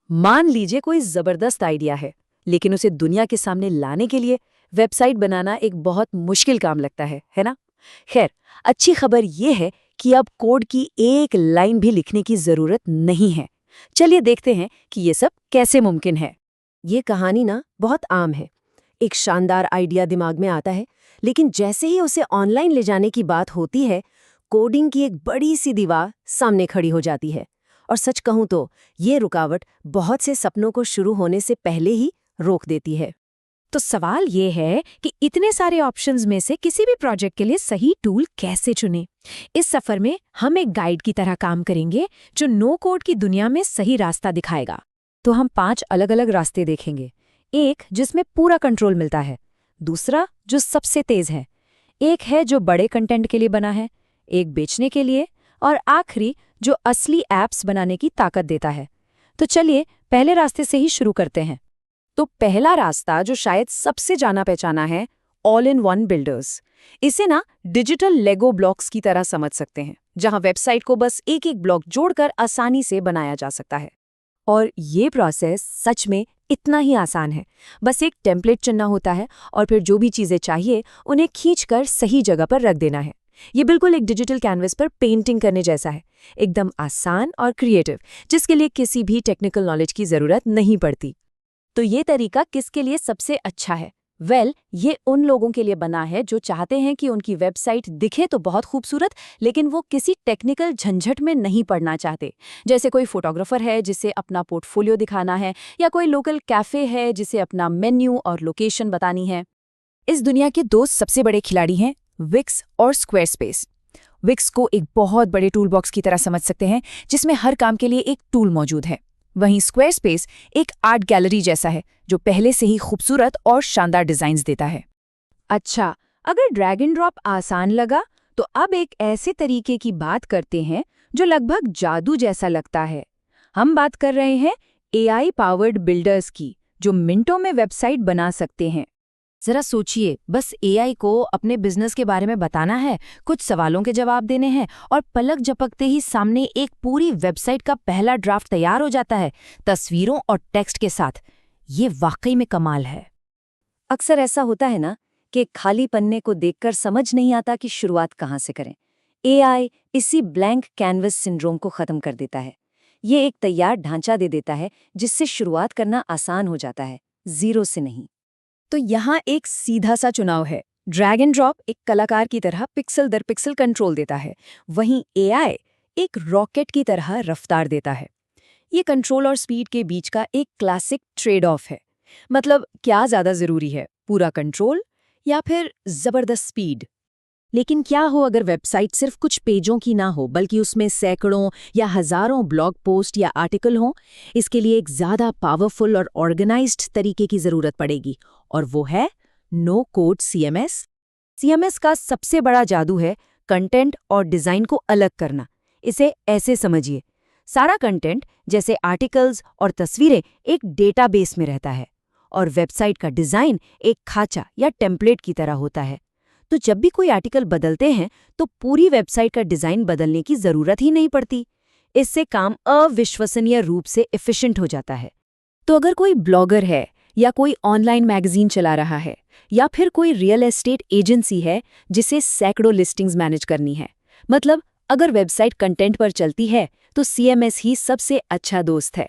मान लीजिए कोई जबरदस्त आइडिया है, लेकिन उसे दुनिया के सामने लाने के लिए वेबसाइट बनाना एक बहुत मुश्किल काम लगता है ना? खैर, अच्छी खबर यह है कि अब कोड की एक लाइन भी लिखने की जरूरत नहीं है। चलिए देखते हैं कि ये सब कैसे मुमकिन है। ये कहानी ना बहुत आम है। एक शानदार आइडिया दिमाग में आता है, लेकिन जैसे ही उसे ऑनलाइन ले जाने की बात होती है, कोडिंग की एक बड़ी सी दीवार सामने खड़ी हो जाती है। और सच कहूं तो ये रुकावट बहुत से सपनों को शुरू होने से पहले ही रोक देती है। तो सवाल ये है कि इतने सारे ऑप्शंस में से किसी भी प्रोजेक्ट के लिए सही टूल कैसे चुनें? इस सफर में हम एक गाइड की तरह काम करेंगे जो नो कोड की दुनिया में सही रास्ता दिखाएगा। तो हम 5 अलग-अलग रास्ते देखेंगे। एक जिसमें पूरा कंट्रोल मिलता है, दूसरा जो सबसे तेज है, एक है जो बड़े कंटेंट के लिए बना है, एक बेचने के लिए, और आखिरी जो असली ऐप्स बनाने की ताकत देता है। तो चलिए पहले रास्ते से ही शुरू करते हैं। तो पहला रास्ता जो शायद सबसे जाना पहचाना है, ऑल इन वन बिल्डर्स। इसे ना डिजिटल लेगो ब्लॉक्स की तरह समझ सकते हैं, जहां वेबसाइट को बस एक एक ब्लॉक जोड़कर आसानी से बनाया जा सकता है। और ये प्रोसेस सच में इतना ही आसान है। बस एक टेम्पलेट चुनना होता है और फिर जो भी चीज़ें चाहिए उन्हें खींचकर सही जगह पर रख देना है। ये बिल्कुल एक डिजिटल कैनवस पर पेंटिंग करने जैसा है, एकदम आसान और क्रिएटिव, जिसके लिए किसी भी टेक्निकल नॉलेज की ज़रूरत नहीं पड़ती। तो ये तरीका किसके लिए सबसे अच्छा है? ये उन लोगों के लिए बना है जो चाहते हैं कि उनकी वेबसाइट दिखे तो बहुत खूबसूरत, लेकिन वो किसी टेक्निकल झंझट में नहीं पड़ना चाहते। जैसे कोई फोटोग्राफर है जिसे अपना पोर्टफोलियो दिखाना है, या कोई लोकल कैफे है जिसे अपना मेन्यू और लोकेशन बतानी है। इस दुनिया के 2 सबसे बड़े खिलाड़ी हैं, विक्स और स्क्वायरस्पेस। विक्स को एक बहुत बड़े टूल बॉक्स की तरह समझ सकते हैं, जिसमें हर काम के लिए एक टूल मौजूद है। वहीं स्क्वायरस्पेस एक आर्ट गैलरी जैसा है, जो पहले से ही खूबसूरत और शानदार डिजाइन्स देता है। अच्छा, अगर ड्रैग एंड ड्रॉप आसान लगा, तो अब एक ऐसे तरीके की बात करते हैं जो लगभग जादू जैसा लगता है। हम बात कर रहे हैं AI पावर्ड बिल्डर्स की, जो मिनटों में वेबसाइट बना सकते हैं। जरा सोचिए, बस AI को अपने बिजनेस के बारे में बताना है, कुछ सवालों के जवाब देने हैं, और पलक झपकते ही सामने एक पूरी वेबसाइट का पहला ड्राफ्ट तैयार हो जाता है, तस्वीरों और टेक्स्ट के साथ। ये वाकई में कमाल है। अक्सर ऐसा होता है ना कि खाली पन्ने को देखकर समझ नहीं आता कि शुरुआत कहाँ से करें। AI इसी ब्लैंक कैनवस सिंड्रोम को खत्म कर देता है। ये एक तैयार ढांचा दे देता है जिससे शुरुआत करना आसान हो जाता है, जीरो से नहीं। तो यहाँ एक सीधा सा चुनाव है। ड्रैग एंड ड्रॉप एक कलाकार की तरह पिक्सल दर पिक्सल कंट्रोल देता है, वहीं AI एक रॉकेट की तरह रफ्तार देता है। ये कंट्रोल और स्पीड के बीच का एक क्लासिक ट्रेड ऑफ है। मतलब क्या ज़्यादा ज़रूरी है, पूरा कंट्रोल या फिर ज़बरदस्त स्पीड? लेकिन क्या हो अगर वेबसाइट सिर्फ कुछ पेजों की ना हो, बल्कि उसमें सैकड़ों या हज़ारों ब्लॉग पोस्ट या आर्टिकल हों? इसके लिए एक ज़्यादा पावरफुल और ऑर्गेनाइज्ड तरीके की ज़रूरत पड़ेगी, और वो है नो कोड CMS। CMS का सबसे बड़ा जादू है कंटेंट और डिज़ाइन को अलग करना। इसे ऐसे समझिए, सारा कंटेंट जैसे आर्टिकल्स और तस्वीरें एक डेटाबेस में रहता है, और वेबसाइट का डिज़ाइन एक खाचा या टेम्पलेट की तरह होता है। तो जब भी कोई आर्टिकल बदलते हैं तो पूरी वेबसाइट का डिज़ाइन बदलने की ज़रूरत ही नहीं पड़ती। इससे काम अविश्वसनीय रूप से एफिशिएंट हो जाता है। तो अगर कोई ब्लॉगर है, या कोई ऑनलाइन मैगजीन चला रहा है, या फिर कोई रियल एस्टेट एजेंसी है जिसे सैकड़ों लिस्टिंग्स मैनेज करनी है, मतलब अगर वेबसाइट कंटेंट पर चलती है, तो CMS ही सबसे अच्छा दोस्त है।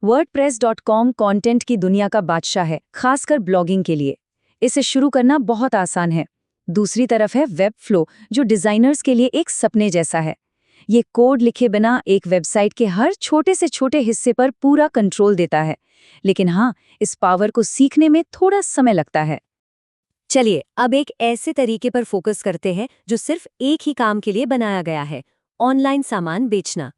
WordPress.com कंटेंट की दुनिया का बादशाह है, खासकर ब्लॉगिंग के लिए। इसे शुरू करना बहुत आसान है। दूसरी तरफ है वेबफ्लो, जो डिजाइनर्स के लिए एक सपने जैसा है। ये कोड लिखे बिना एक वेबसाइट के हर छोटे से छोटे हिस्से पर पूरा कंट्रोल देता है। लेकिन हाँ, इस पावर को सीखने में थोड़ा समय लगता है। चलिए अब एक ऐसे तरीके पर फोकस करते हैं जो सिर्फ एक ही काम के लिए बनाया गया है, ऑनलाइन सामान बेचना।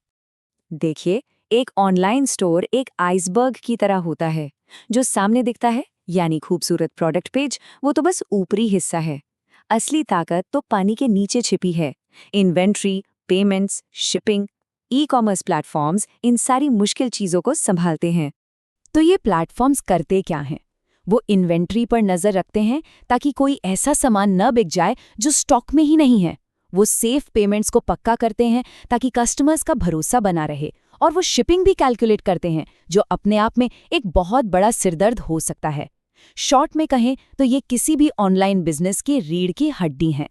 देखिए, एक ऑनलाइन स्टोर एक आइसबर्ग की तरह होता है। जो सामने दिखता है, यानी खूबसूरत प्रोडक्ट पेज, वो तो बस ऊपरी हिस्सा है। असली ताकत तो पानी के नीचे छिपी है। Inventory, payments, shipping, e-commerce platforms इन सारी मुश्किल चीज़ों को संभालते हैं। तो ये प्लेटफॉर्म्स करते क्या हैं? वो इन्वेंट्री पर नज़र रखते हैं ताकि कोई ऐसा सामान न बिक जाए जो स्टॉक में ही नहीं है। वो सेफ पेमेंट्स को पक्का करते हैं ताकि कस्टमर्स का भरोसा बना रहे, और वो शिपिंग भी कैलकुलेट करते हैं, जो अपने आप में एक बहुत बड़ा सिरदर्द हो सकता है। शॉर्ट में कहें तो ये किसी भी ऑनलाइन बिजनेस की रीढ़ की हड्डी हैं।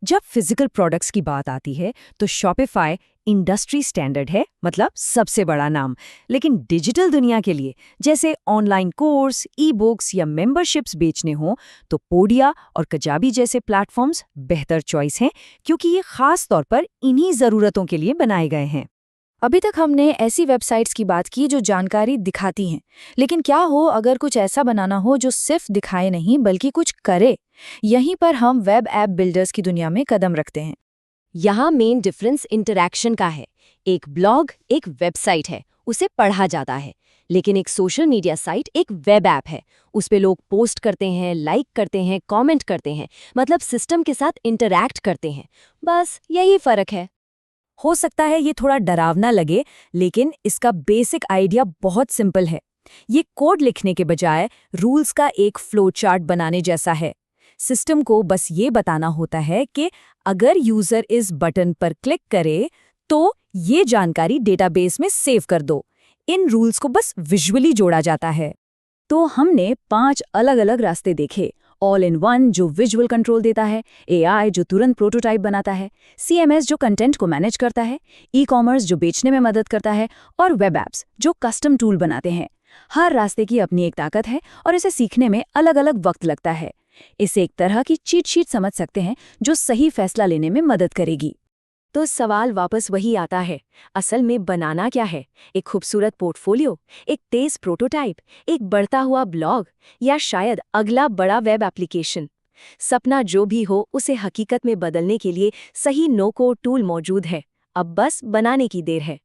जब फिजिकल प्रोडक्ट्स की बात आती है तो शॉपिफाई इंडस्ट्री स्टैंडर्ड है, मतलब सबसे बड़ा नाम। लेकिन डिजिटल दुनिया के लिए, जैसे ऑनलाइन कोर्स, ई बुक्स या मेंबरशिप्स बेचने हों, तो पोडिया और कजाबी जैसे प्लेटफॉर्म्स बेहतर चॉइस हैं, क्योंकि ये खास तौर पर इन्हीं ज़रूरतों के लिए बनाए गए हैं। अभी तक हमने ऐसी वेबसाइट्स की बात की जो जानकारी दिखाती हैं, लेकिन क्या हो अगर कुछ ऐसा बनाना हो जो सिर्फ दिखाए नहीं बल्कि कुछ करे? यहीं पर हम वेब ऐप बिल्डर्स की दुनिया में कदम रखते हैं। यहाँ मेन डिफरेंस इंटरैक्शन का है। एक ब्लॉग एक वेबसाइट है, उसे पढ़ा जाता है, लेकिन एक सोशल मीडिया साइट एक वेब ऐप है। उस पे लोग पोस्ट करते हैं, लाइक करते हैं, कमेंट करते हैं, मतलब सिस्टम के साथ इंटरैक्ट करते हैं। बस यही फर्क है। हो सकता है ये थोड़ा डरावना लगे, लेकिन इसका बेसिक आइडिया बहुत सिंपल है। ये कोड लिखने के बजाय रूल्स का एक फ्लो चार्ट बनाने जैसा है। सिस्टम को बस ये बताना होता है कि अगर यूजर इस बटन पर क्लिक करे तो ये जानकारी डेटाबेस में सेव कर दो। इन रूल्स को बस विजुअली जोड़ा जाता है। तो हमने 5 अलग-अलग रास्ते देखे। ऑल इन वन जो विजुअल कंट्रोल देता है, एआई जो तुरंत प्रोटोटाइप बनाता है, सीएमएस जो कंटेंट को मैनेज करता है, ई कॉमर्स जो बेचने में मदद करता है, और वेब ऐप्स जो कस्टम टूल बनाते हैं। हर रास्ते की अपनी एक ताकत है और इसे सीखने में अलग-अलग वक्त लगता है। इसे एक तरह की चीट शीट समझ सकते हैं जो सही फैसला लेने में मदद करेगी। तो सवाल वापस वही आता है, असल में बनाना क्या है? एक खूबसूरत पोर्टफोलियो, एक तेज प्रोटोटाइप, एक बढ़ता हुआ ब्लॉग, या शायद अगला बड़ा वेब एप्लीकेशन? सपना जो भी हो, उसे हकीकत में बदलने के लिए सही नो कोड टूल मौजूद है। अब बस बनाने की देर है।